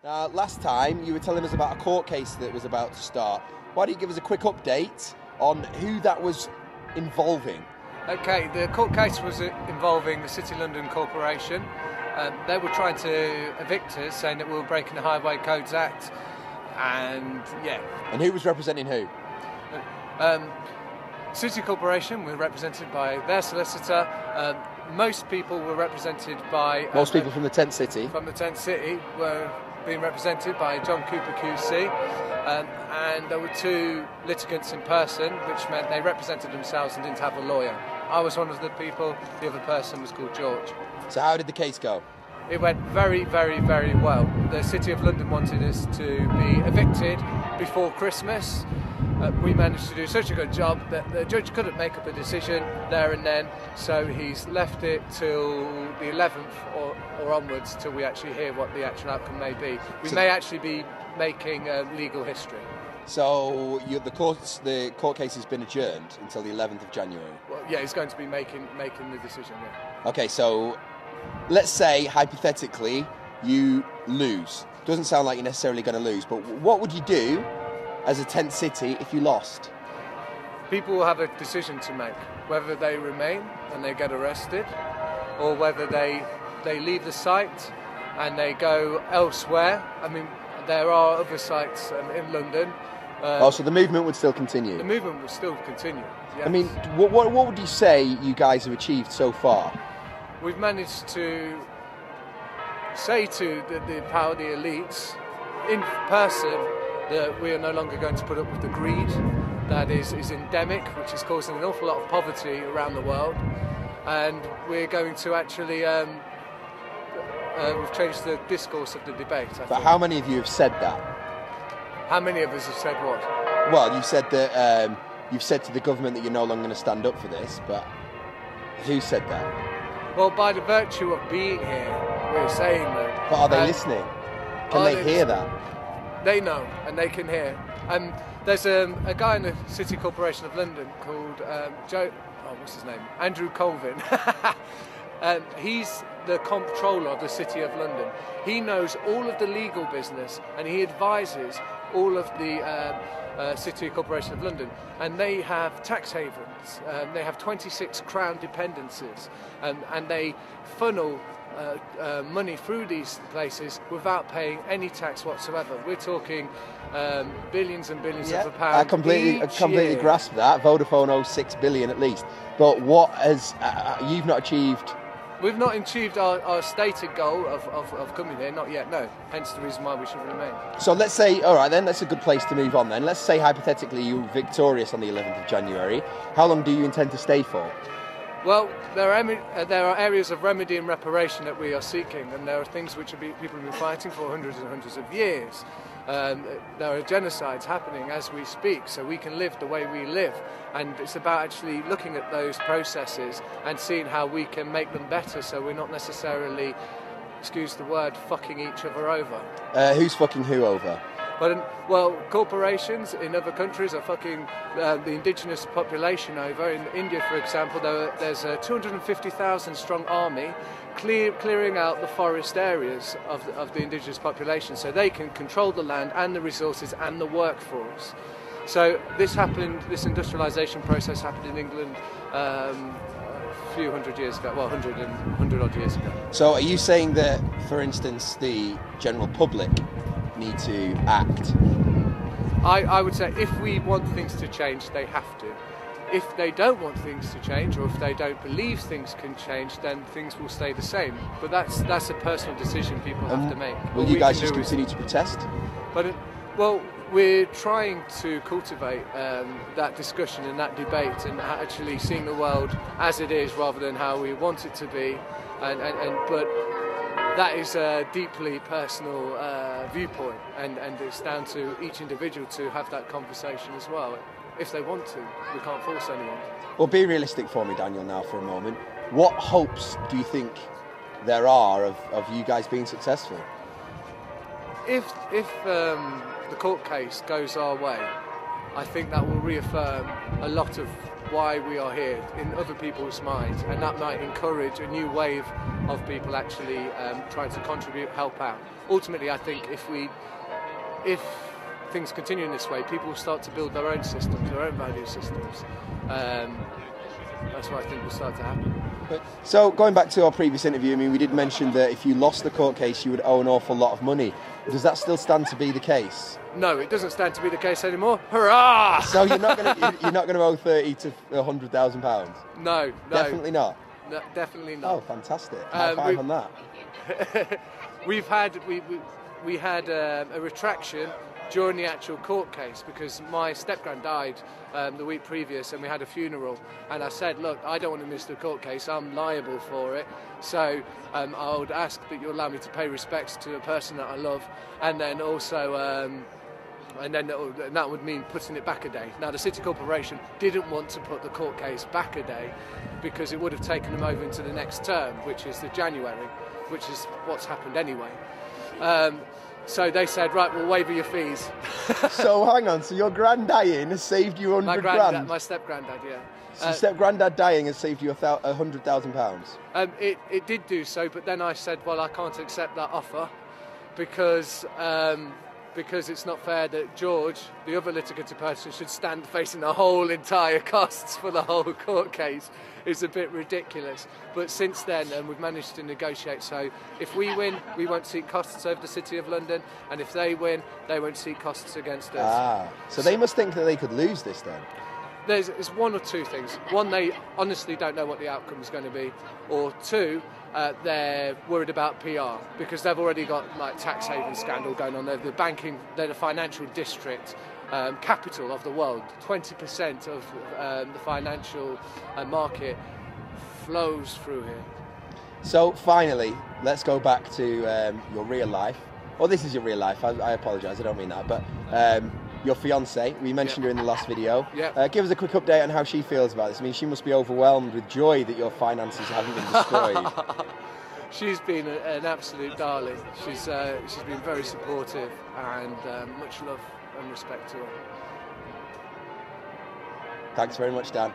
Last time you were telling us about a court case that was about to start. Why don't you give us a quick update on who that was involving? Okay, the court case was involving the City of London Corporation. They were trying to evict us, saying that we were breaking the Highway Codes Act. And who was representing who? City Corporation were represented by their solicitor. Most people were represented by... Most people from the Tent City? From the Tent City were being represented by John Cooper QC. And there were two litigants in person, which meant they represented themselves and didn't have a lawyer. I was one of the people, the other person was called George. So how did the case go? It went very, very, very well. The City of London wanted us to be evicted before Christmas. We managed to do such a good job that the judge couldn't make up a decision there and then, so he's left it till the 11th or onwards till we actually hear what the actual outcome may be. We may actually be making legal history. So the court case has been adjourned until the 11th of January? Well, yeah, he's going to be making the decision, yeah. Okay, so let's say, hypothetically, you lose. Doesn't sound like you're necessarily going to lose, but what would you do as a tent city if you lost? People will have a decision to make, whether they remain and they get arrested, or whether they leave the site and they go elsewhere. I mean, there are other sites in London. So the movement would still continue? The movement would still continue, yes. I mean, what would you say you guys have achieved so far? We've managed to say to the power, the elites, in person, that we are no longer going to put up with the greed that is endemic, which is causing an awful lot of poverty around the world. And we're going to actually, we've changed the discourse of the debate. But how many of you have said that? How many of us have said what? Well, you've said that you've said to the government that you're no longer going to stand up for this, but who said that? Well, by the virtue of being here, we're saying that. But are they listening? Can they hear that? They know, and they can hear. There's a guy in the City Corporation of London called what's his name? Andrew Colvin. He's the comptroller of the City of London. He knows all of the legal business, and he advises all of the City Corporation of London. And they have tax havens. They have 26 Crown dependencies, and they funnel money through these places without paying any tax whatsoever. We're talking billions and billions of pounds. I completely grasp that. Vodafone owes 6 billion at least. But what has you've not achieved? We've not achieved our stated goal of coming here, not yet, no. Hence the reason why we should remain. So let's say, all right then, that's a good place to move on then. Let's say hypothetically you're victorious on the 11th of January. How long do you intend to stay for? Well, there are areas of remedy and reparation that we are seeking, and there are things which people have been fighting for hundreds and hundreds of years. There are genocides happening as we speak, so we can live the way we live, and it's about actually looking at those processes and seeing how we can make them better, so we're not necessarily, excuse the word, fucking each other over. Who's fucking who over? Well, corporations in other countries are fucking the indigenous population over. In India, for example, there's a 250,000 strong army clearing out the forest areas of the indigenous population, so they can control the land and the resources and the workforce. So this industrialisation process happened in England a few hundred years ago, well, 100 odd years ago. So are you saying that, for instance, the general public need to act? I would say if we want things to change, they have to. If they don't want things to change, or if they don't believe things can change, then things will stay the same. But that's a personal decision people have to make. Will you guys just continue to protest? Well, we're trying to cultivate that discussion and that debate, and actually seeing the world as it is rather than how we want it to be. But that is a deeply personal viewpoint, and it's down to each individual to have that conversation as well. If they want to, we can't force anyone. Well, be realistic for me, Daniel, now for a moment. What hopes do you think there are of you guys being successful? If the court case goes our way, I think that will reaffirm a lot of why we are here in other people's minds, and that might encourage a new wave of people actually trying to contribute, help out. Ultimately, I think if things continue in this way, people will start to build their own systems, their own value systems. That's what I think will start to happen. So going back to our previous interview, I mean, we did mention that if you lost the court case, you would owe an awful lot of money. Does that still stand to be the case? No, it doesn't stand to be the case anymore. Hurrah! So you're not going to owe £30,000 to £100,000? No, Definitely not. No, definitely not. Oh, fantastic! High five on that. we had a retraction during the actual court case because my step-grand died the week previous, and we had a funeral, and I said, look, I don't want to miss the court case, I'm liable for it, so I would ask that you allow me to pay respects to a person that I love, and then also and that would mean putting it back a day. Now, the City Corporation didn't want to put the court case back a day because it would have taken them over into the next term, which is the January, which is what's happened anyway. So they said, right, we'll waiver your fees. So hang on, so your grand dying has saved you £100,000? My step-granddad, yeah. So your step-granddad dying has saved you £100,000? It did do so, but then I said, well, I can't accept that offer because it's not fair that George, the other litigated person, should stand facing the whole entire costs for the whole court case. It's a bit ridiculous. But since then, we've managed to negotiate. So if we win, we won't seek costs over the City of London, and if they win, they won't seek costs against us. So they must think that they could lose this then? There's one or two things. One, they honestly don't know what the outcome is going to be. Or two, they're worried about PR because they've already got like tax haven scandal going on. They're the financial district, capital of the world. 20% of the financial market flows through here. So finally, let's go back to your real life. Well, this is your real life. I apologise, I don't mean that. But your fiancée, we mentioned her in the last video. Yeah. Give us a quick update on how she feels about this. I mean, she must be overwhelmed with joy that your finances haven't been destroyed. She's been an absolute darling. She's been very supportive, and much love and respect to her. Thanks very much, Dan.